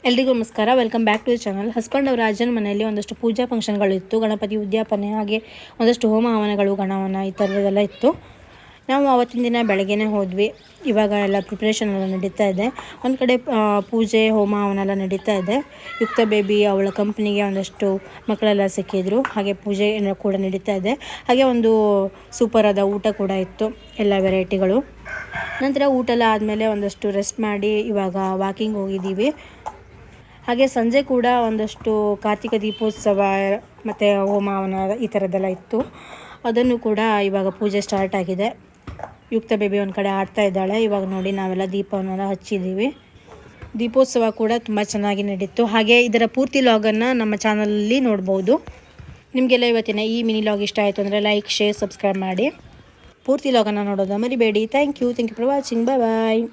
ಎಲ್ರಿಗೂ ನಮಸ್ಕಾರ. Welcome back to the channel. Husband ಅವರ ಅಜ್ಜನ ಮನೆಯಲ್ಲಿ ಒಂದಷ್ಟು ಪೂಜಾ ಫಂಕ್ಷನ್ಗಳಿತ್ತು. ಗಣಪತಿ ಉದ್ಯಾಪನೆ, ಹಾಗೆ ಒಂದಷ್ಟು ಹೋಮ ಹವನಗಳು, ಗಣಹವನ ಈ ಥರದ್ದೆಲ್ಲ ಇತ್ತು. ನಾವು ಆವತ್ತಿನ ದಿನ ಬೆಳಗ್ಗೆನೇ ಹೋದ್ವಿ. ಇವಾಗ ಎಲ್ಲ ಪ್ರಿಪ್ರೇಷನ್ ಎಲ್ಲ ನಡೀತಾ ಇದೆ. ಒಂದು ಕಡೆ ಪೂಜೆ ಹೋಮ ಹವನೆಲ್ಲ ನಡೀತಾ ಇದೆ. ಯುಕ್ತ ಬೇಬಿ ಅವಳ ಕಂಪ್ನಿಗೆ ಒಂದಷ್ಟು ಮಕ್ಕಳೆಲ್ಲ ಸಿಕ್ಕಿದ್ರು. ಹಾಗೆ ಪೂಜೆ ಕೂಡ ನಡೀತಾ ಇದೆ. ಹಾಗೆ ಒಂದು ಸೂಪರ್ ಆದ ಊಟ ಕೂಡ ಇತ್ತು, ಎಲ್ಲ ವೆರೈಟಿಗಳು. ನಂತರ ಊಟ ಎಲ್ಲ ಆದಮೇಲೆ ಒಂದಷ್ಟು ರೆಸ್ಟ್ ಮಾಡಿ ಇವಾಗ ವಾಕಿಂಗ್ ಹೋಗಿದ್ದೀವಿ. ಹಾಗೆ ಸಂಜೆ ಕೂಡ ಒಂದಷ್ಟು ಕಾರ್ತಿಕ ದೀಪೋತ್ಸವ ಮತ್ತು ಹೋಮ ಹವನ ಈ ಥರದ್ದೆಲ್ಲ ಇತ್ತು. ಅದನ್ನು ಕೂಡ ಇವಾಗ ಪೂಜೆ ಸ್ಟಾರ್ಟ್ ಆಗಿದೆ. ಯುಕ್ತ ಬೇಬಿ ಒಂದು ಕಡೆ ಆಡ್ತಾ ಇದ್ದಾಳೆ. ಇವಾಗ ನೋಡಿ ನಾವೆಲ್ಲ ದೀಪವನ್ನೆಲ್ಲ ಹಚ್ಚಿದ್ದೀವಿ. ದೀಪೋತ್ಸವ ಕೂಡ ತುಂಬ ಚೆನ್ನಾಗಿ ನಡೀತು. ಹಾಗೆ ಇದರ ಪೂರ್ತಿ ಲಾಗನ್ನು ನಮ್ಮ ಚಾನಲಲ್ಲಿ ನೋಡ್ಬೋದು. ನಿಮಗೆಲ್ಲ ಇವತ್ತಿನ ಈ ಮಿನಿ ಲಾಗ್ ಇಷ್ಟ ಆಯಿತು ಅಂದರೆ ಲೈಕ್, ಶೇರ್, ಸಬ್ಸ್ಕ್ರೈಬ್ ಮಾಡಿ. ಪೂರ್ತಿ ಲಾಗನ್ನು ನೋಡೋದು ಮರಿಬೇಡಿ. Thank you for watching. Bye.